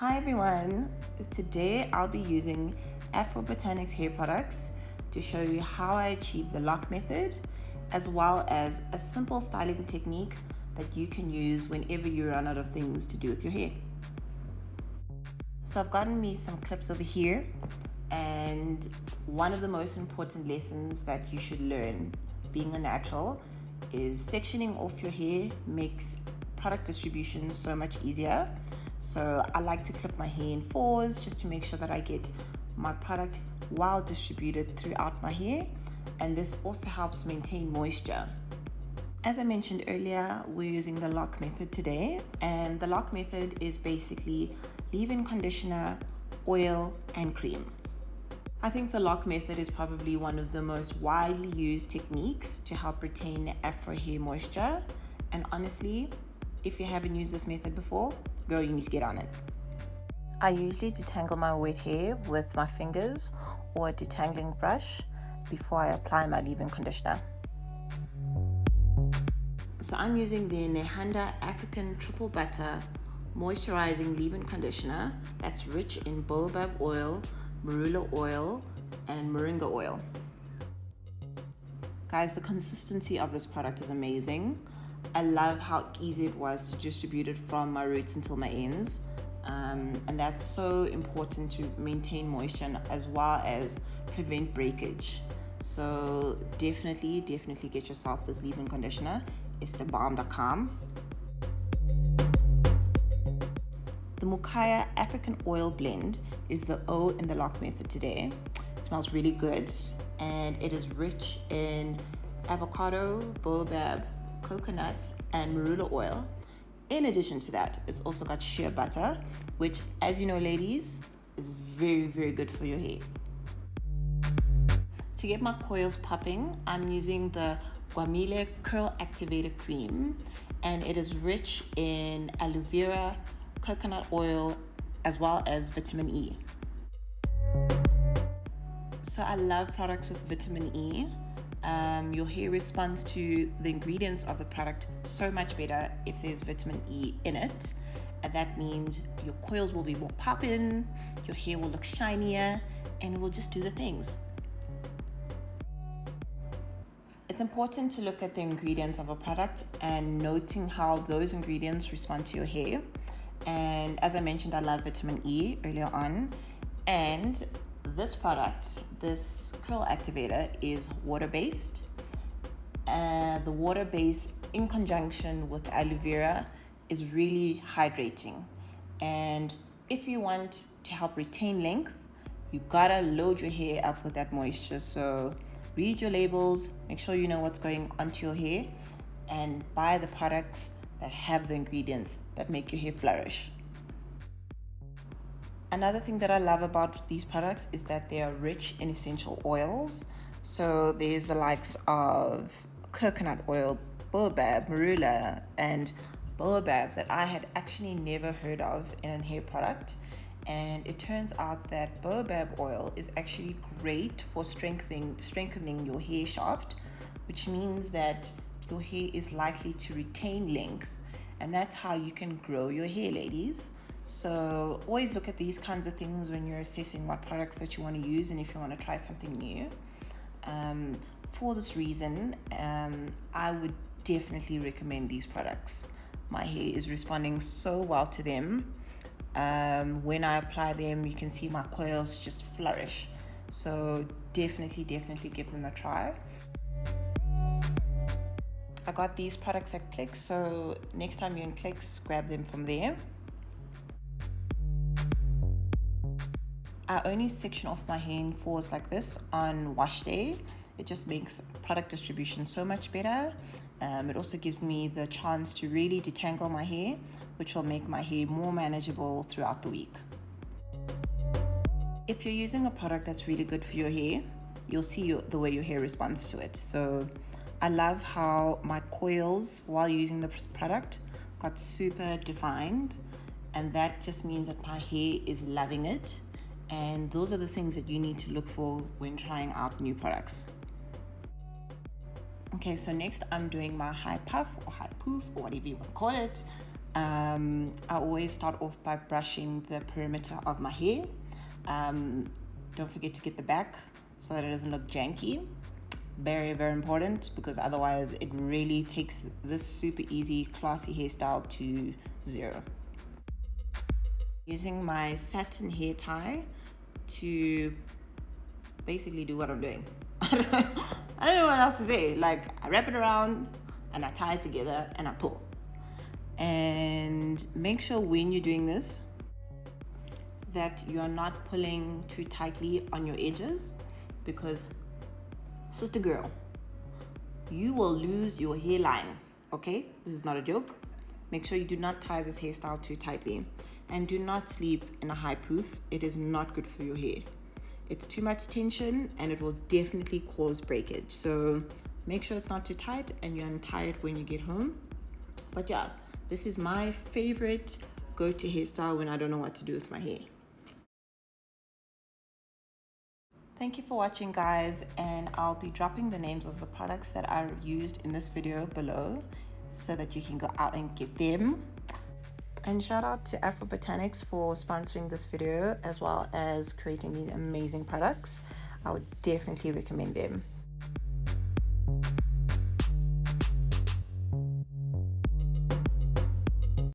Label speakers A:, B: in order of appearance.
A: Hi everyone, today I'll be using Afrobotanics hair products to show you how I achieve the lock method, as well as a simple styling technique that you can use whenever you run out of things to do with your hair. So I've gotten me some clips over here, and one of the most important lessons that you should learn being a natural is sectioning off your hair makes product distribution so much easier. So I like to clip my hair in fours just to make sure that I get my product well distributed throughout my hair, and this also helps maintain moisture. As I mentioned earlier, we're using the lock method today, and the lock method is basically leave-in conditioner, oil, and cream. I think the lock method is probably one of the most widely used techniques to help retain afro hair moisture, and honestly, if you haven't used this method before, girl, you need to get on it. I usually detangle my wet hair with my fingers or a detangling brush before I apply my leave-in conditioner. So I'm using the Nehanda African Triple Butter Moisturizing Leave-In Conditioner that's rich in baobab oil, marula oil, and moringa oil. Guys, the consistency of this product is amazing. I love how easy it was to distribute it from my roots until my ends. And that's so important to maintain moisture as well as prevent breakage. So definitely get yourself this leave-in conditioner. It's the bomb.com. The Mukaya African Oil Blend is the O in the lock method today. It smells really good, and it is rich in avocado, baobab, coconut, and marula oil. In addition to that, it's also got shea butter, which, as you know, ladies, is very good for your hair. To get my coils popping, I'm using the Gwamile Curl Activator Cream, and it is rich in aloe vera, coconut oil, as well as vitamin E. So I love products with vitamin E. Your hair responds to the ingredients of the product so much better if there's vitamin E in it, and that means your coils will be more poppin', your hair will look shinier, and it will just do the things. It's important to look at the ingredients of a product and noting how those ingredients respond to your hair. And as I mentioned, I love vitamin E earlier on, and this product, this curl activator, is water-based. The water base in conjunction with aloe vera is really hydrating. And if you want to help retain length, you gotta load your hair up with that moisture. So read your labels, make sure you know what's going onto your hair, and buy the products that have the ingredients that make your hair flourish. Another thing that I love about these products is that they are rich in essential oils. So there's the likes of coconut oil, baobab, marula, and baobab that I had actually never heard of in a hair product. And it turns out that baobab oil is actually great for strengthening your hair shaft, which means that your hair is likely to retain length, and that's how you can grow your hair, ladies. So always look at these kinds of things when you're assessing what products that you want to use and if you want to try something new. For this reason, I would definitely recommend these products. My hair is responding so well to them. When I apply them, you can see my coils just flourish. So definitely give them a try. I got these products at Clicks, so next time you're in Clicks, grab them from there. I only section off my hair in fours like this on wash day. It just makes product distribution so much better. It also gives me the chance to really detangle my hair, which will make my hair more manageable throughout the week. If you're using a product that's really good for your hair, you'll see the way your hair responds to it. So I love how my coils while using the product got super defined, and that just means that my hair is loving it. And those are the things that you need to look for when trying out new products. Okay, so next I'm doing my high puff or high poof or whatever you want to call it. I always start off by brushing the perimeter of my hair. Don't forget to get the back so that it doesn't look janky. Very, very important, because otherwise it really takes this super easy, classy hairstyle to zero. Using my satin hair tie to basically do what I'm doing. I don't know what else to say. Like, I wrap it around and I tie it together and I pull. And make sure when you're doing this that you're not pulling too tightly on your edges, because sister girl, you will lose your hairline. Okay, this is not a joke. Make sure you do not tie this hairstyle too tightly, and do not sleep in a high poof. It is not good for your hair. It's too much tension and it will definitely cause breakage. So make sure it's not too tight and you untie it when you get home. But yeah, this is my favorite go-to hairstyle when I don't know what to do with my hair. Thank you for watching, guys, and I'll be dropping the names of the products that I used in this video below so that you can go out and get them. And shout out to Afrobotanics for sponsoring this video as well as creating these amazing products. I would definitely recommend them.